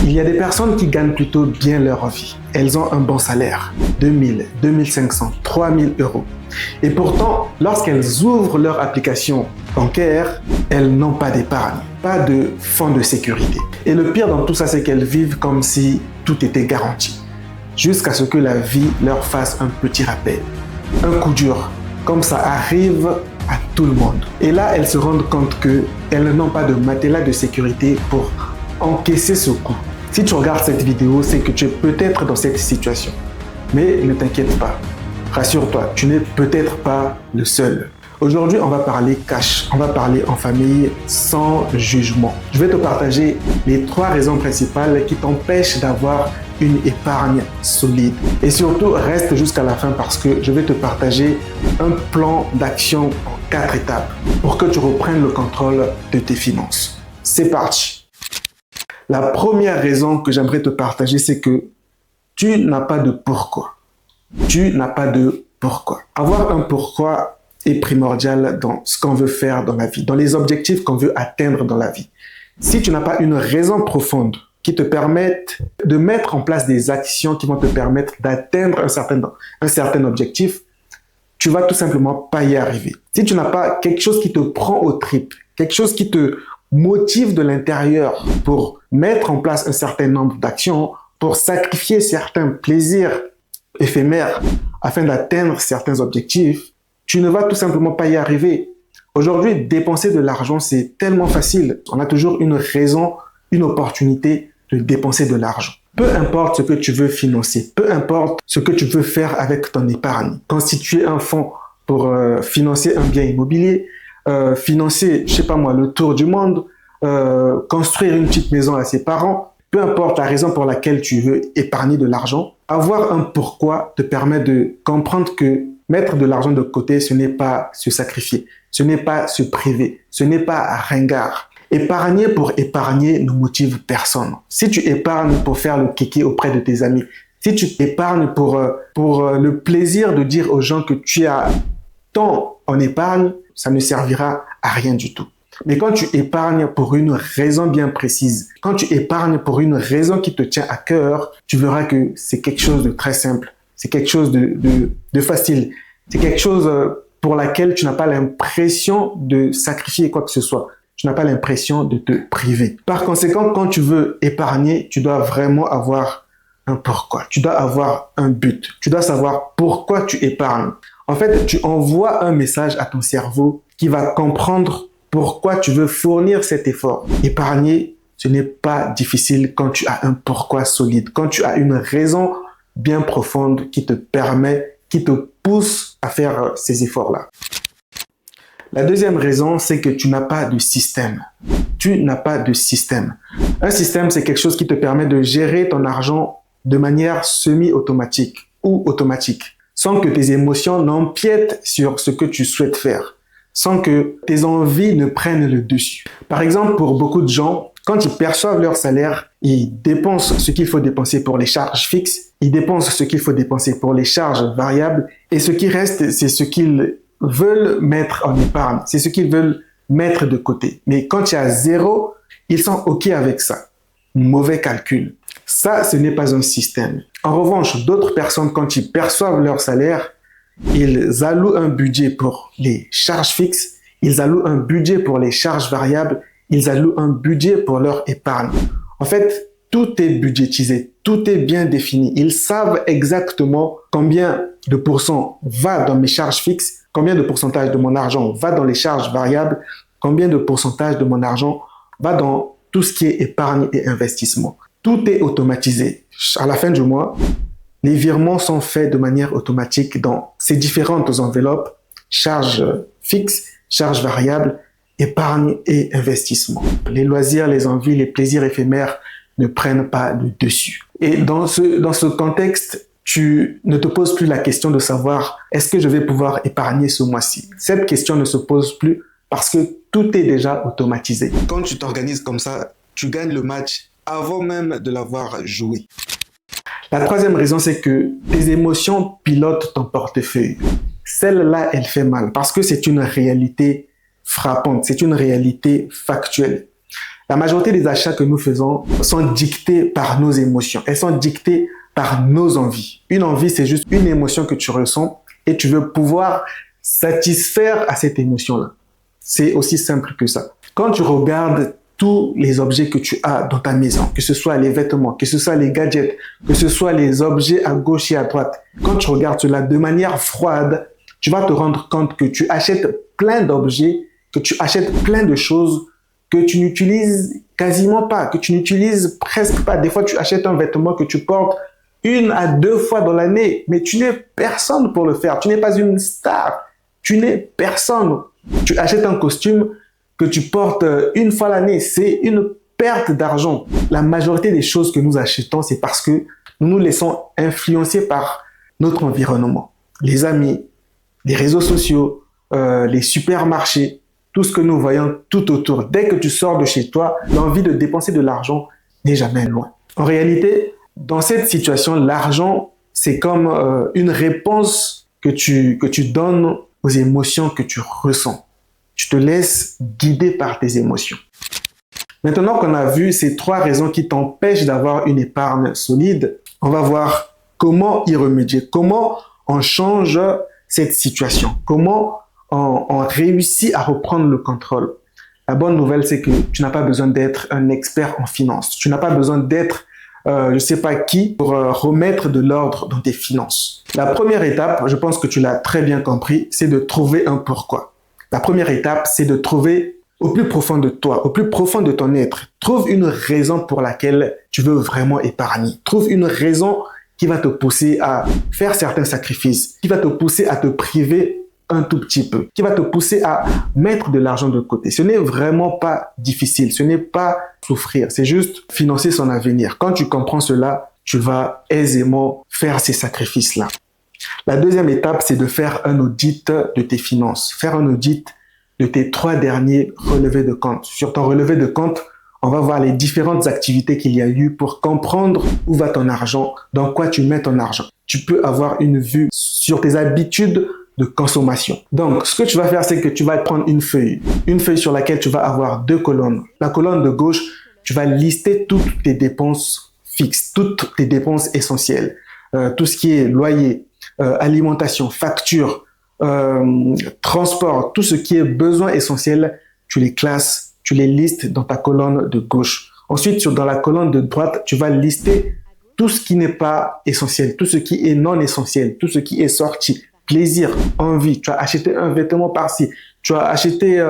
Il y a des personnes qui gagnent plutôt bien leur vie. Elles ont un bon salaire, 2000, 2500, 3000 euros. Et pourtant, lorsqu'elles ouvrent leur application bancaire, elles n'ont pas d'épargne, pas de fonds de sécurité. Et le pire dans tout ça, c'est qu'elles vivent comme si tout était garanti, jusqu'à ce que la vie leur fasse un petit rappel, un coup dur, comme ça arrive à tout le monde. Et là, elles se rendent compte qu'elles n'ont pas de matelas de sécurité pour encaisser ce coup. Si tu regardes cette vidéo, c'est que tu es peut-être dans cette situation. Mais ne t'inquiète pas, rassure-toi, tu n'es peut-être pas le seul. Aujourd'hui, on va parler cash, on va parler en famille sans jugement. Je vais te partager les 3 raisons principales qui t'empêchent d'avoir une épargne solide. Et surtout, reste jusqu'à la fin parce que je vais te partager un plan d'action en 4 étapes pour que tu reprennes le contrôle de tes finances. C'est parti! La première raison que j'aimerais te partager, c'est que tu n'as pas de pourquoi. Tu n'as pas de pourquoi. Avoir un pourquoi est primordial dans ce qu'on veut faire dans la vie, dans les objectifs qu'on veut atteindre dans la vie. Si tu n'as pas une raison profonde qui te permette de mettre en place des actions qui vont te permettre d'atteindre un certain objectif, tu vas tout simplement pas y arriver. Si tu n'as pas quelque chose qui te prend aux tripes, quelque chose qui te motive de l'intérieur pour mettre en place un certain nombre d'actions, pour sacrifier certains plaisirs éphémères afin d'atteindre certains objectifs, tu ne vas tout simplement pas y arriver. Aujourd'hui, dépenser de l'argent, c'est tellement facile. On a toujours une raison, une opportunité de dépenser de l'argent. Peu importe ce que tu veux financer, peu importe ce que tu veux faire avec ton épargne, constituer un fonds pour financer un bien immobilier, financer, je sais pas moi, le tour du monde, construire une petite maison à ses parents, peu importe la raison pour laquelle tu veux épargner de l'argent, avoir un pourquoi te permet de comprendre que mettre de l'argent de côté, ce n'est pas se sacrifier, ce n'est pas se priver, ce n'est pas ringard. Épargner pour épargner ne motive personne. Si tu épargnes pour faire le kéké auprès de tes amis, si tu épargnes pour le plaisir de dire aux gens que tu as tant en épargne, ça ne servira à rien du tout. Mais quand tu épargnes pour une raison bien précise, quand tu épargnes pour une raison qui te tient à cœur, tu verras que c'est quelque chose de très simple, c'est quelque chose de facile, c'est quelque chose pour laquelle tu n'as pas l'impression de sacrifier quoi que ce soit. Tu n'as pas l'impression de te priver. Par conséquent, quand tu veux épargner, tu dois vraiment avoir un pourquoi. Tu dois avoir un but. Tu dois savoir pourquoi tu épargnes. En fait, tu envoies un message à ton cerveau qui va comprendre pourquoi tu veux fournir cet effort. Épargner, ce n'est pas difficile quand tu as un pourquoi solide, quand tu as une raison bien profonde qui te permet, qui te pousse à faire ces efforts-là. La deuxième raison, c'est que tu n'as pas de système. Tu n'as pas de système. Un système, c'est quelque chose qui te permet de gérer ton argent de manière semi-automatique ou automatique, sans que tes émotions n'empiètent sur ce que tu souhaites faire, sans que tes envies ne prennent le dessus. Par exemple, pour beaucoup de gens, quand ils perçoivent leur salaire, ils dépensent ce qu'il faut dépenser pour les charges fixes, ils dépensent ce qu'il faut dépenser pour les charges variables, et ce qui reste, c'est ce qu'ils veulent mettre en épargne, c'est ce qu'ils veulent mettre de côté. Mais quand il y a 0, ils sont OK avec ça. Mauvais calcul. Ça, ce n'est pas un système. En revanche, d'autres personnes, quand ils perçoivent leur salaire, ils allouent un budget pour les charges fixes, ils allouent un budget pour les charges variables, ils allouent un budget pour leur épargne. En fait, tout est budgétisé, tout est bien défini. Ils savent exactement combien de pourcents va dans mes charges fixes, combien de pourcentage de mon argent va dans les charges variables, combien de pourcentage de mon argent va dans tout ce qui est épargne et investissement. Tout est automatisé. À la fin du mois, les virements sont faits de manière automatique dans ces différentes enveloppes, charges fixes, charges variables, épargne et investissement. Les loisirs, les envies, les plaisirs éphémères ne prennent pas le dessus. Et dans ce contexte, tu ne te poses plus la question de savoir est-ce que je vais pouvoir épargner ce mois-ci. Cette question ne se pose plus parce que tout est déjà automatisé. Quand tu t'organises comme ça, tu gagnes le match avant même de l'avoir joué. La troisième raison, c'est que tes émotions pilotent ton portefeuille. Celle-là, elle fait mal parce que c'est une réalité frappante, c'est une réalité factuelle. La majorité des achats que nous faisons sont dictés par nos émotions. Elles sont dictées par nos envies. Une envie, c'est juste une émotion que tu ressens et tu veux pouvoir satisfaire à cette émotion-là. C'est aussi simple que ça. Quand tu regardes tous les objets que tu as dans ta maison, que ce soit les vêtements, que ce soit les gadgets, que ce soit les objets à gauche et à droite, quand tu regardes cela de manière froide, tu vas te rendre compte que tu achètes plein d'objets, que tu achètes plein de choses que tu n'utilises quasiment pas, que tu n'utilises presque pas. Des fois, tu achètes un vêtement que tu portes 1 à 2 fois dans l'année, mais tu n'es personne pour le faire. Tu n'es pas une star. Tu n'es personne. Tu achètes un costume que tu portes 1 fois l'année. C'est une perte d'argent. La majorité des choses que nous achetons, c'est parce que nous nous laissons influencer par notre environnement. Les amis, les réseaux sociaux, les supermarchés, tout ce que nous voyons tout autour. Dès que tu sors de chez toi, l'envie de dépenser de l'argent n'est jamais loin. En réalité, dans cette situation, l'argent, c'est comme une réponse que tu donnes aux émotions que tu ressens. Tu te laisses guider par tes émotions. Maintenant qu'on a vu ces 3 raisons qui t'empêchent d'avoir une épargne solide, on va voir comment y remédier, comment on change cette situation, comment on réussit à reprendre le contrôle. La bonne nouvelle, c'est que tu n'as pas besoin d'être un expert en finance. Tu n'as pas besoin d'être je ne sais pas qui pour remettre de l'ordre dans tes finances. La première étape, je pense que tu l'as très bien compris, c'est de trouver un pourquoi. La première étape, c'est de trouver au plus profond de toi, au plus profond de ton être. Trouve une raison pour laquelle tu veux vraiment épargner. Trouve une raison qui va te pousser à faire certains sacrifices, qui va te pousser à te priver un tout petit peu, qui va te pousser à mettre de l'argent de côté. Ce n'est vraiment pas difficile, ce n'est pas souffrir, c'est juste financer son avenir. Quand tu comprends cela, tu vas aisément faire ces sacrifices-là. La deuxième étape, c'est de faire un audit de tes finances, faire un audit de tes 3 derniers relevés de compte. Sur ton relevé de compte, on va voir les différentes activités qu'il y a eu pour comprendre où va ton argent, dans quoi tu mets ton argent. Tu peux avoir une vue sur tes habitudes de consommation. Donc, ce que tu vas faire, c'est que tu vas prendre une feuille sur laquelle tu vas avoir 2 colonnes. La colonne de gauche, tu vas lister toutes tes dépenses fixes, toutes tes dépenses essentielles, tout ce qui est loyer, alimentation, facture, transport, tout ce qui est besoin essentiel, tu les classes, tu les listes dans ta colonne de gauche. Ensuite, dans la colonne de droite, tu vas lister tout ce qui n'est pas essentiel, tout ce qui est non essentiel, tout ce qui est sorti. Plaisir, envie, tu as acheté un vêtement par-ci, tu as acheté,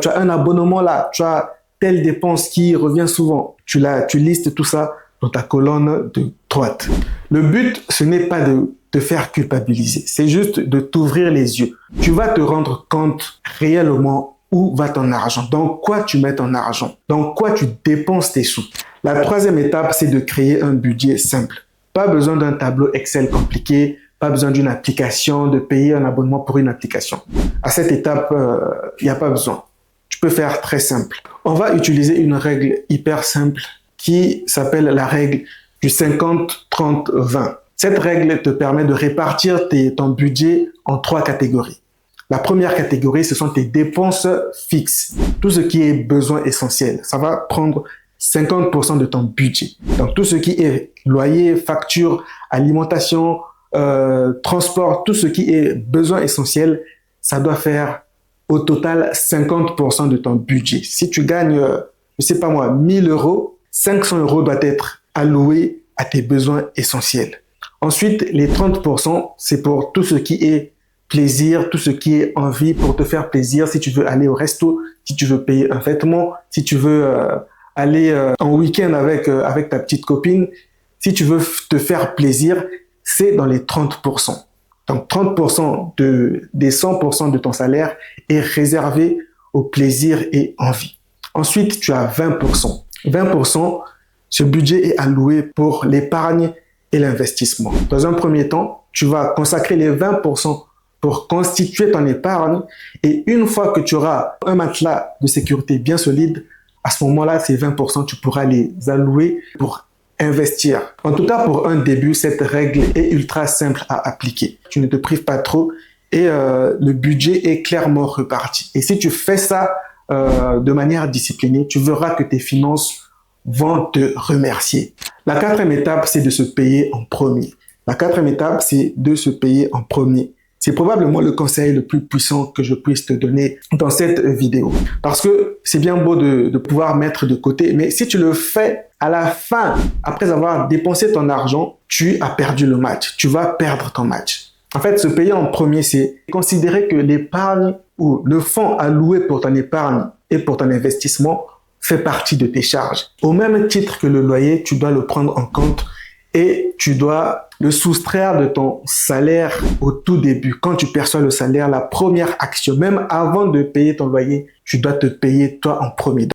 tu as un abonnement là, tu as telle dépense qui revient souvent. Tu listes tout ça dans ta colonne de droite. Le but, ce n'est pas de te faire culpabiliser, c'est juste de t'ouvrir les yeux. Tu vas te rendre compte réellement où va ton argent, dans quoi tu mets ton argent, dans quoi tu dépenses tes sous. La troisième étape, c'est de créer un budget simple. Pas besoin d'un tableau Excel compliqué, pas besoin d'une application, de payer un abonnement pour une application. À cette étape, il n'y a pas besoin. Tu peux faire très simple. On va utiliser une règle hyper simple qui s'appelle la règle du 50-30-20. Cette règle te permet de répartir ton budget en 3 catégories. La première catégorie, ce sont tes dépenses fixes. Tout ce qui est besoin essentiel. Ça va prendre 50% de ton budget. Donc, tout ce qui est loyer, facture, alimentation, transport, tout ce qui est besoin essentiel, ça doit faire au total 50% de ton budget. Si tu gagnes, je sais pas moi, 1000 euros, 500 euros doivent être alloués à tes besoins essentiels. Ensuite, les 30%, c'est pour tout ce qui est plaisir, tout ce qui est envie pour te faire plaisir. Si tu veux aller au resto, si tu veux payer un vêtement, si tu veux aller en week-end avec ta petite copine, si tu veux te faire plaisir, c'est dans les 30%. Donc 30% des 100% de ton salaire est réservé au plaisir et envie. Ensuite, tu as 20%. 20%, ce budget est alloué pour l'épargne et l'investissement. Dans un premier temps, tu vas consacrer les 20% pour constituer ton épargne et une fois que tu auras un matelas de sécurité bien solide, à ce moment-là, ces 20%, tu pourras les allouer pour investir. En tout cas, pour un début, cette règle est ultra simple à appliquer. Tu ne te prives pas trop et le budget est clairement reparti. Et si tu fais ça de manière disciplinée, tu verras que tes finances vont te remercier. La quatrième étape, c'est de se payer en premier. La quatrième étape, c'est de se payer en premier. C'est probablement le conseil le plus puissant que je puisse te donner dans cette vidéo. Parce que c'est bien beau de pouvoir mettre de côté, mais si tu le fais à la fin, après avoir dépensé ton argent, tu as perdu le match. Tu vas perdre ton match. En fait, se payer en premier, c'est considérer que l'épargne ou le fonds alloué pour ton épargne et pour ton investissement fait partie de tes charges. Au même titre que le loyer, tu dois le prendre en compte et tu dois le soustraire de ton salaire au tout début. Quand tu perçois le salaire, la première action, même avant de payer ton loyer, tu dois te payer toi en premier.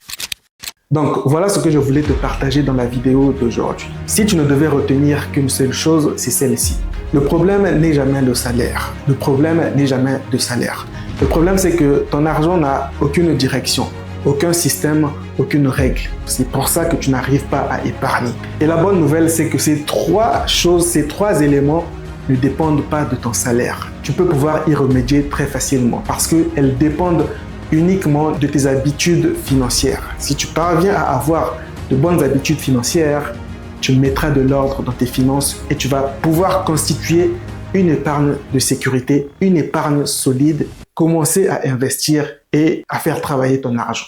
Donc, voilà ce que je voulais te partager dans la vidéo d'aujourd'hui. Si tu ne devais retenir qu'une seule chose, c'est celle-ci. Le problème n'est jamais le salaire. Le problème n'est jamais le salaire. Le problème, c'est que ton argent n'a aucune direction, aucun système, aucune règle. C'est pour ça que tu n'arrives pas à épargner. Et la bonne nouvelle, c'est que ces trois choses, ces trois éléments ne dépendent pas de ton salaire. Tu peux pouvoir y remédier très facilement parce qu'elles dépendent uniquement de tes habitudes financières. Si tu parviens à avoir de bonnes habitudes financières, tu mettras de l'ordre dans tes finances et tu vas pouvoir constituer une épargne de sécurité, une épargne solide, commencer à investir et à faire travailler ton argent.